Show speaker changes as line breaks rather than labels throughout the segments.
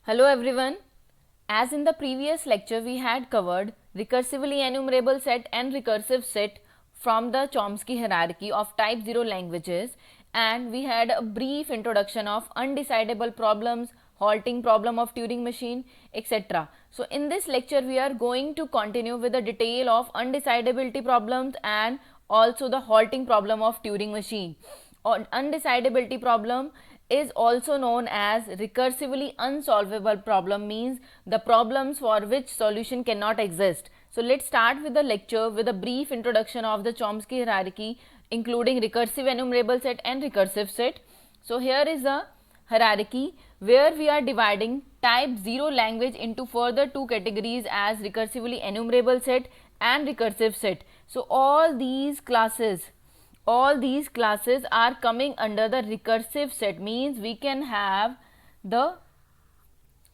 Hello everyone. As in the previous lecture we had covered recursively enumerable set and recursive set from the Chomsky hierarchy of type 0 languages, and we had a brief introduction of undecidable problems, halting problem of Turing machine, etc. So in this lecture we are going to continue with the detail of undecidability problems and also the halting problem of Turing machine. Undecidability problem is also known as recursively unsolvable problem, means the problems for which solution cannot exist. So let's start with the lecture with a brief introduction of the Chomsky hierarchy, including recursive enumerable set and recursive set. So here is a hierarchy where we are dividing type 0 language into further two categories as recursively enumerable set and recursive set. So all these classes are coming under the recursive set, means we can have the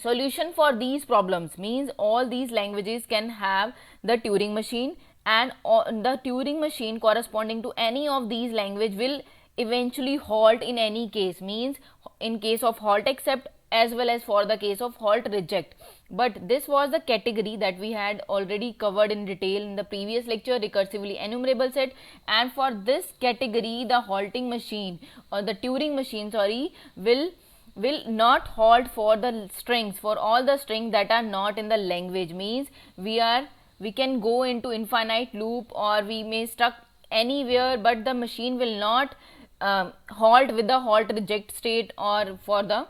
solution for these problems, means all these languages can have the Turing machine, and the Turing machine corresponding to any of these language will eventually halt in any case, means in case of halt accept as well as for the case of halt reject. But this was the category that we had already covered in detail in the previous lecture, recursively enumerable set, and for this category the halting machine or the Turing machine will not halt for the strings, for all the strings that are not in the language, means we can go into infinite loop or we may stuck anywhere, but the machine will not halt with the halt reject state or for the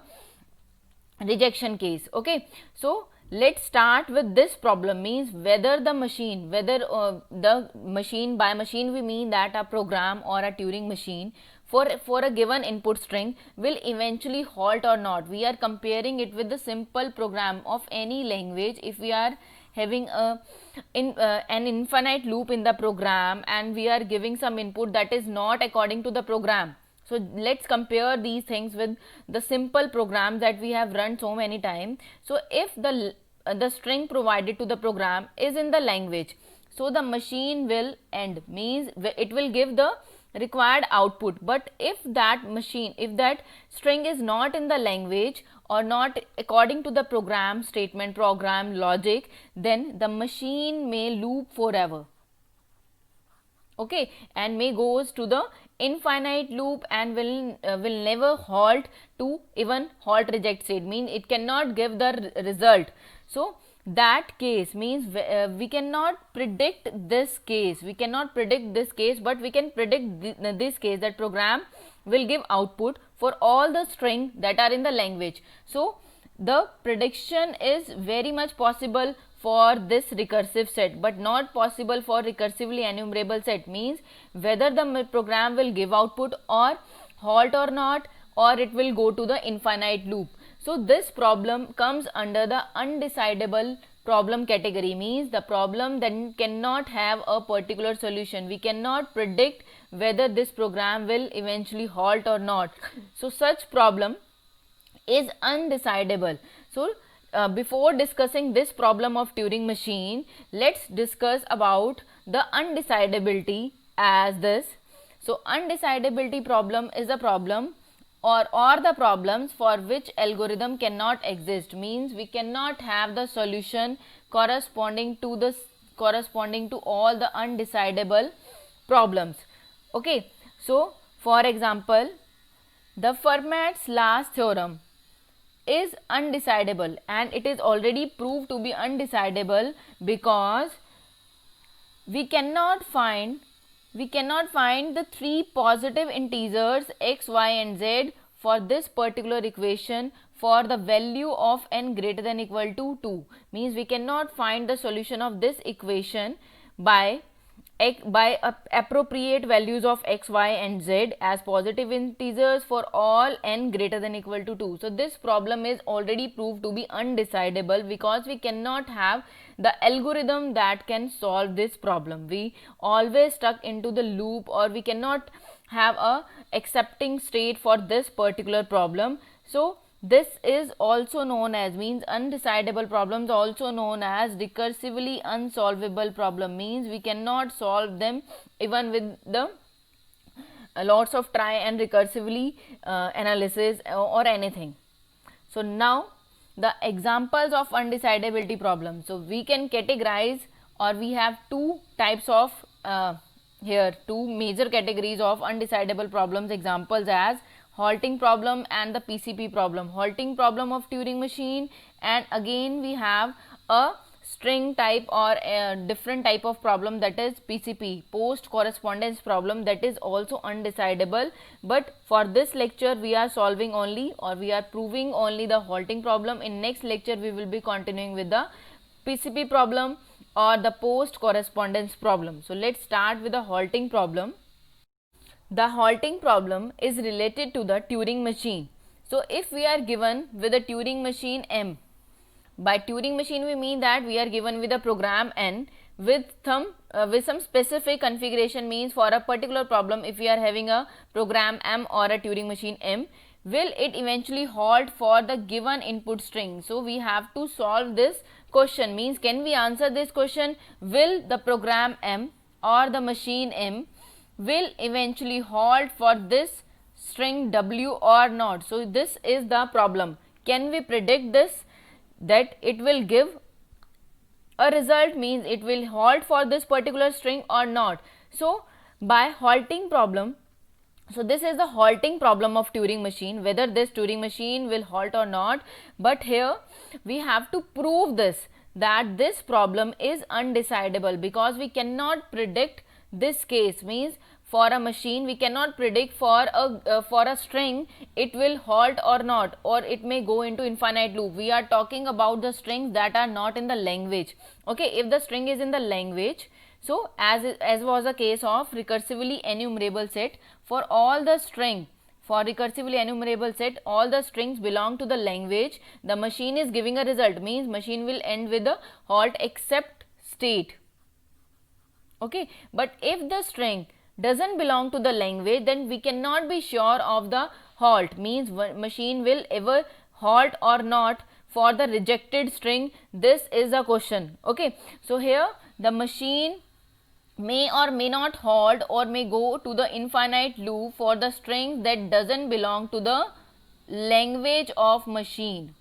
rejection case. Okay, so let's start with this problem, means whether the machine, by machine we mean that a program or a Turing machine for a given input string will eventually halt or not. We are comparing it with the simple program of any language. If we are having an infinite loop in the program and we are giving some input that is not according to the program, so let's compare these things with the simple programs that we have run so many times. So if the string provided to the program is in the language, so the machine will end, means it will give the required output. But if that string is not in the language or not according to the program statement, program logic, then the machine may loop forever. Okay, and may goes to the infinite loop and will never halt to even halt reject state, mean it cannot give the result. So that case means we cannot predict this case, but we can predict this case, that program will give output for all the string that are in the language. So the prediction is very much possible for this recursive set, but not possible for recursively enumerable set, means whether the program will give output or halt or not, or it will go to the infinite loop. So this problem comes under the undecidable problem category, means the problem then cannot have a particular solution. We cannot predict whether this program will eventually halt or not. So such problem is undecidable. So before discussing this problem of Turing machine, let's discuss about the undecidability as this. So undecidability problem is a problem or the problems for which algorithm cannot exist, means we cannot have the solution corresponding to all the undecidable problems. Okay, so for example, the Fermat's last theorem is undecidable, and it is already proved to be undecidable because we cannot find the three positive integers x, y and z for this particular equation for the value of n greater than equal to 2, means we cannot find the solution of this equation by appropriate values of x, y and z as positive integers for all n greater than equal to 2. So this problem is already proved to be undecidable because we cannot have the algorithm that can solve this problem. We always stuck into the loop, or we cannot have a accepting state for this particular problem. So this is also known as, means undecidable problems also known as recursively unsolvable problem, means we cannot solve them even with the lots of try and recursively analysis or anything. So now the examples of undecidability problem. So we can categorize, or we have two types of here two major categories of undecidable problems examples as halting problem and the PCP problem. Halting problem of Turing machine, and again we have a string type or a different type of problem, that is PCP, post correspondence problem, that is also undecidable. But for this lecture we are solving only, or we are proving only, the halting problem. In next lecture we will be continuing with the PCP problem or the post correspondence problem. So let's start with the halting problem. The halting problem is related to the Turing machine. So if we are given with a Turing machine M, by Turing machine we mean that we are given with a program N with some specific configuration, means for a particular problem if we are having a program M or a Turing machine M, will it eventually halt for the given input string? So we have to solve this question, means can we answer this question, will the program M or the machine M will eventually halt for this string W or not? So this is the problem. Can we predict this, that it will give a result, means it will halt for this particular string or not? So by halting problem, so this is the halting problem of Turing machine, whether this Turing machine will halt or not. But here we have to prove this, that this problem is undecidable, because we cannot predict this case, means for a machine we cannot predict for a string it will halt or not, or it may go into infinite loop. We are talking about the strings that are not in the language. Okay, if the string is in the language, so as was the case of recursively enumerable set, for all the string, for recursively enumerable set, all the strings belong to the language, the machine is giving a result, means machine will end with the halt except state. Okay, but if the string doesn't belong to the language, then we cannot be sure of the halt, means machine will ever halt or not for the rejected string. This is a question. Okay, so here the machine may or may not halt or may go to the infinite loop for the string that doesn't belong to the language of machine.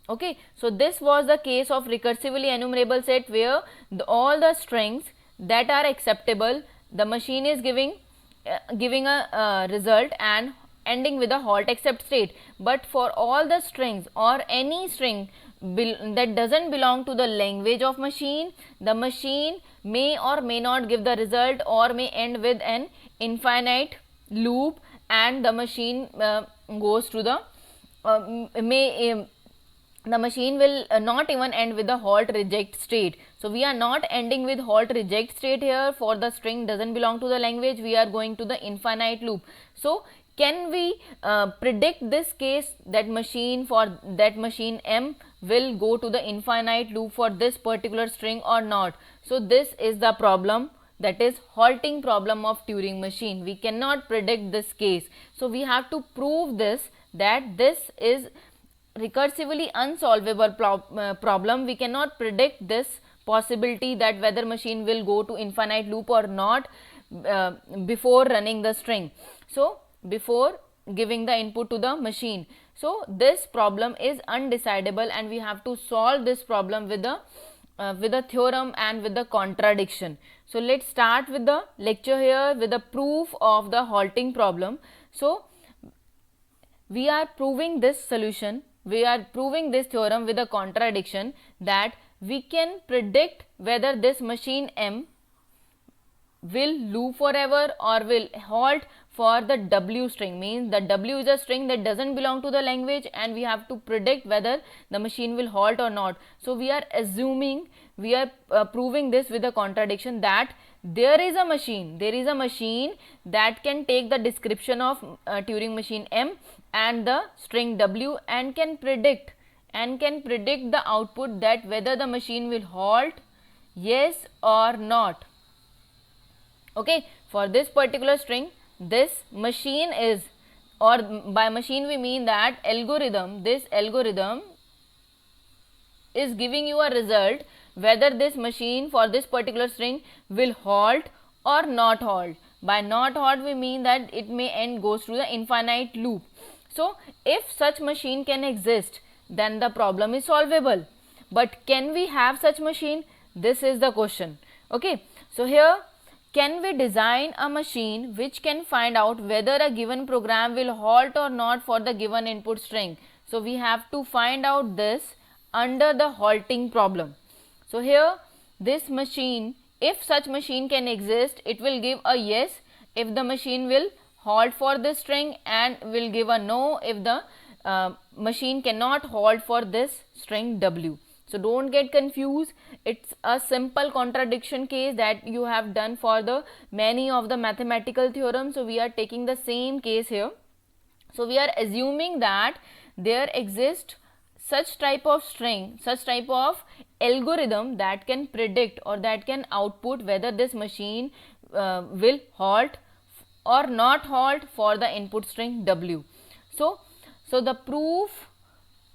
Okay, so this was the case of recursively enumerable set, where all the strings that are acceptable, the machine is giving a result and ending with a halt except state. But for all the strings or any string that doesn't belong to the language of machine, the machine may or may not give the result, or may end with an infinite loop, and the machine goes to the the machine will not even end with the halt reject state. So we are not ending with halt reject state here, for the string doesn't belong to the language, we are going to the infinite loop. So can we predict this case, that machine M will go to the infinite loop for this particular string or not? So this is the problem, that is halting problem of Turing machine. We cannot predict this case. So we have to prove this, that this is recursively unsolvable problem. We cannot predict this possibility, that whether machine will go to infinite loop or not before running the string, so before giving the input to the machine. So this problem is undecidable, and we have to solve this problem with the theorem and with the contradiction. So let's start with the lecture here with the proof of the halting problem. So we are proving this solution, we are proving this theorem with a contradiction, that we can predict whether this machine M will loop forever or will halt for the W string, means the W is a string that doesn't belong to the language, and we have to predict whether the machine will halt or not. So we are assuming, we are proving this with a contradiction, that there is a machine that can take the description of Turing machine M and the string W, and can predict the output, that whether the machine will halt, yes or not. Okay, for this particular string, this machine is, or by machine we mean that algorithm, this algorithm is giving you a result whether this machine for this particular string will halt or not halt. By not halt we mean that it may end goes through the infinite loop. So if such machine can exist, then the problem is solvable. But can we have such machine? This is the question. Okay, so here, can we design a machine which can find out whether a given program will halt or not for the given input string? So we have to find out this under the halting problem. So here, this machine, if such machine can exist, it will give a yes if the machine will halt for this string, and will give a no if the machine cannot halt for this string w. So don't get confused. It's a simple contradiction case that you have done for the many of the mathematical theorems. So we are taking the same case here. So we are assuming that there exists such type of string, such type of algorithm that can predict or that can output whether this machine will halt or not halt for the input string w. So the proof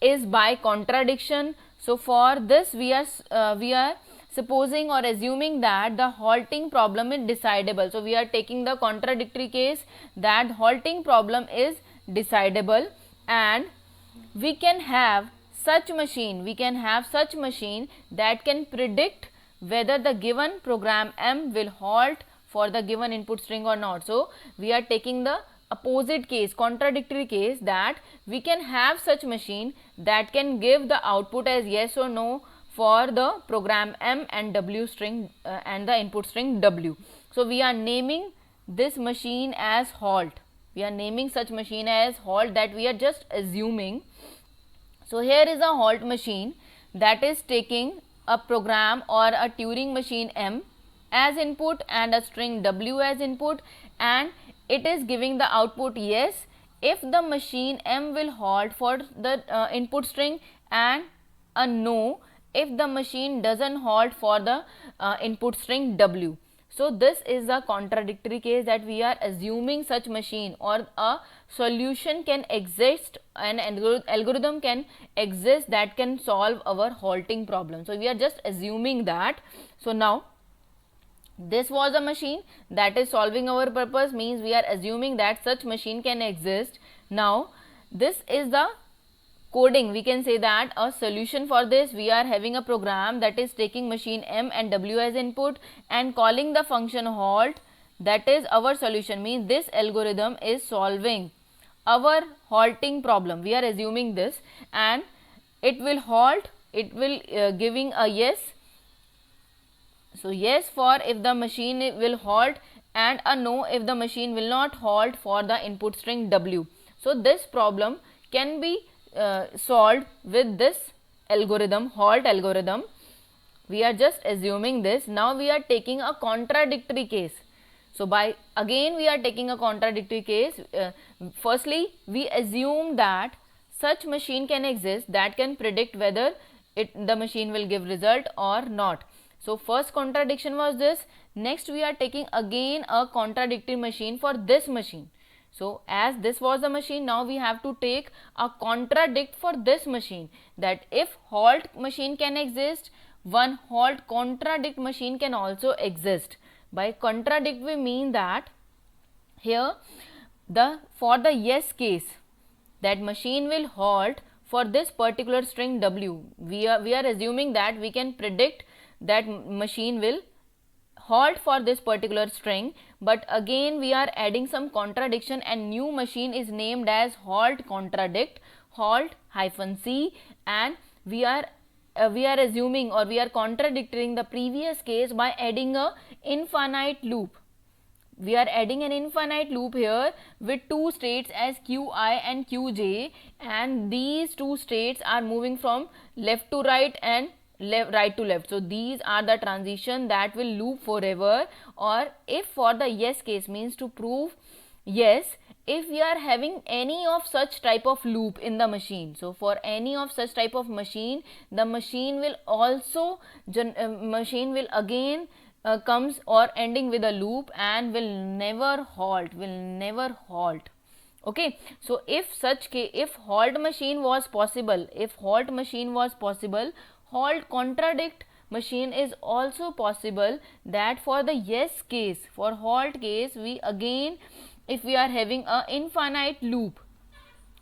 is by contradiction. So for this we are supposing or assuming that the halting problem is decidable. So we are taking the contradictory case that halting problem is decidable, and we can have such machine that can predict whether the given program m will halt for the given input string or not. So we are taking the opposite case, contradictory case, that we can have such machine that can give the output as yes or no for the program m and w string and the input string w. So we are naming this machine as halt. We are naming such machine as halt, that we are just assuming. So here is a halt machine that is taking a program or a Turing machine m as input and a string w as input, and it is giving the output yes if the machine m will halt for the input string, and a no if the machine doesn't halt for the input string w. So this is a contradictory case that we are assuming such machine or a solution can exist, an algorithm can exist that can solve our halting problem. So we are just assuming that. So now this was a machine that is solving our purpose, means we are assuming that such machine can exist. Now this is the coding. We can say that a solution for this, we are having a program that is taking machine m and w as input and calling the function halt. That is our solution, means this algorithm is solving our halting problem. We are assuming this, and it will halt, it will giving a yes. So yes for if the machine will halt, and a no if the machine will not halt for the input string w. So this problem can be solved with this algorithm, halt algorithm. We are just assuming this. Now we are taking a contradictory case. So by again we are taking a contradictory case. Firstly, we assume that such machine can exist that can predict whether the machine will give result or not. So first contradiction was this. Next we are taking again a contradictory machine for this machine. So as this was a machine, now we have to take a contradict for this machine, that if halt machine can exist, one halt contradict machine can also exist. By contradict we mean that here for the yes case, that machine will halt for this particular string w, we are assuming that we can predict that machine will halt for this particular string, but again we are adding some contradiction and new machine is named as halt contradict, halt -c, and we are assuming or we are contradicting the previous case by adding a infinite loop. We are adding an infinite loop here with two states as qi and qj, and these two states are moving from left to right and right to left. So these are the transition that will loop forever. Or if for the yes case, means to prove yes, if we are having any of such type of loop in the machine, so for any of such type of machine, the machine will also machine will again comes or ending with a loop and will never halt. Okay, so if such case, if halt machine was possible, halt contradict machine is also possible. That for the yes case, for halt case, we again, if we are having a infinite loop,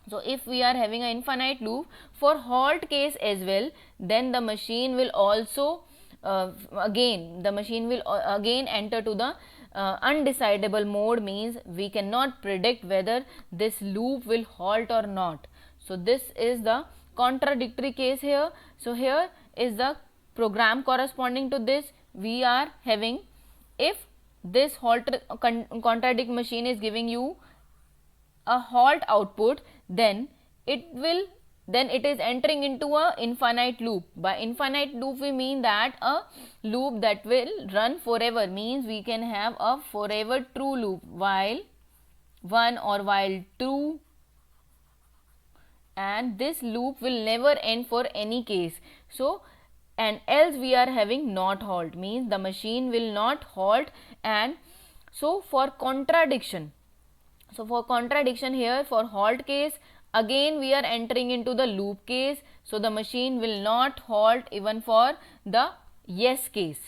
So if we are having an infinite loop for halt case as well, then the machine will also again enter to the undecidable mode, means we cannot predict whether this loop will halt or not. So this is the contradictory case here. So here is the program corresponding to this. We are having, if this contradict machine is giving you a halt output, then it is entering into a infinite loop. By infinite loop we mean that a loop that will run forever, means we can have a forever true loop, while 1 or while 2, and this loop will never end for any case. So and else we are having not halt, means the machine will not halt. And so for contradiction, here, for halt case, again we are entering into the loop case. So the machine will not halt even for the yes case.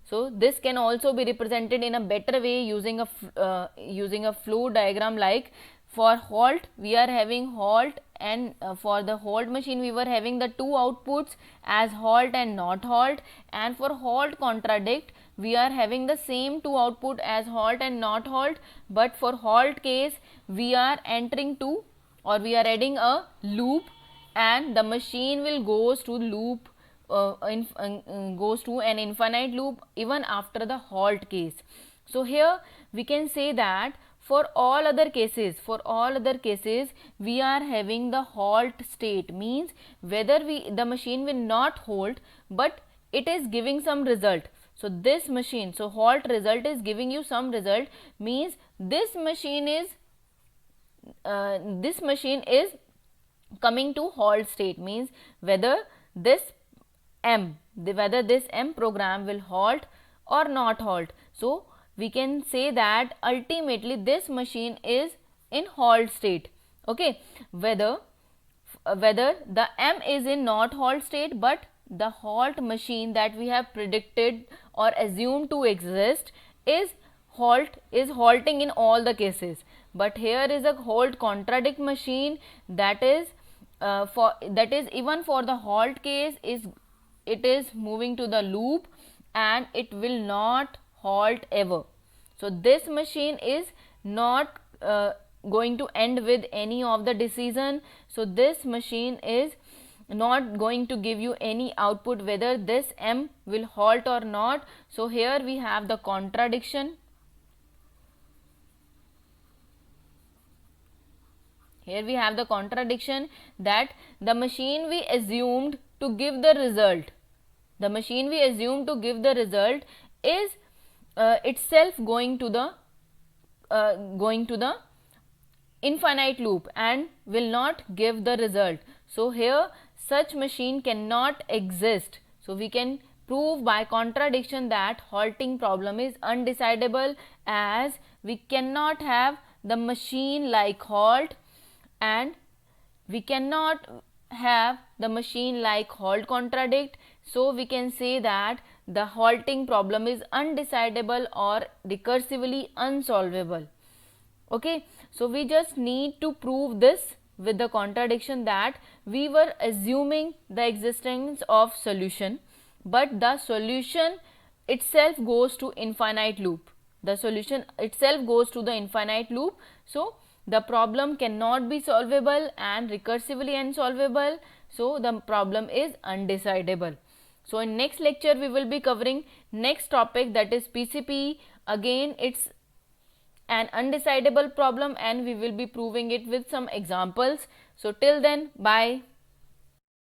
So this can also be represented in a better way using a flow diagram. Like for halt we are having halt, and for the halt machine we were having the two outputs as halt and not halt, and for halt contradict we are having the same two output as halt and not halt. But for halt case we are entering to, or we are adding a loop, and the machine will goes to loop goes to an infinite loop even after the halt case. So here we can say that for all other cases we are having the halt state, means whether the machine will not halt but it is giving some result. So this machine, so halt result is giving you some result, means this machine is coming to halt state, means whether this M program will halt or not halt. So we can say that ultimately this machine is in halt state. Okay, whether the M is in not halt state, but the halt machine that we have predicted or assumed to exist is halting in all the cases. But here is a halt contradict machine that is even for the halt case it is moving to the loop and it will not halt ever. So this machine is not going to end with any of the decision. So this machine is not going to give you any output whether this M will halt or not. So here we have the contradiction. Here we have the contradiction that the machine we assumed to give the result, is itself going to the infinite loop and will not give the result. So here such machine cannot exist. So we can prove by contradiction that halting problem is undecidable, as we cannot have the machine like halt and we cannot have the machine like halt contradict. So we can say that the halting problem is undecidable or recursively unsolvable. Okay, so we just need to prove this with the contradiction that we were assuming the existence of solution, but the solution itself goes to infinite loop. So the problem cannot be solvable and recursively unsolvable. So the problem is undecidable. So in next lecture we will be covering next topic, that is PCP. Again it's an undecidable problem and we will be proving it with some examples. So till then, bye.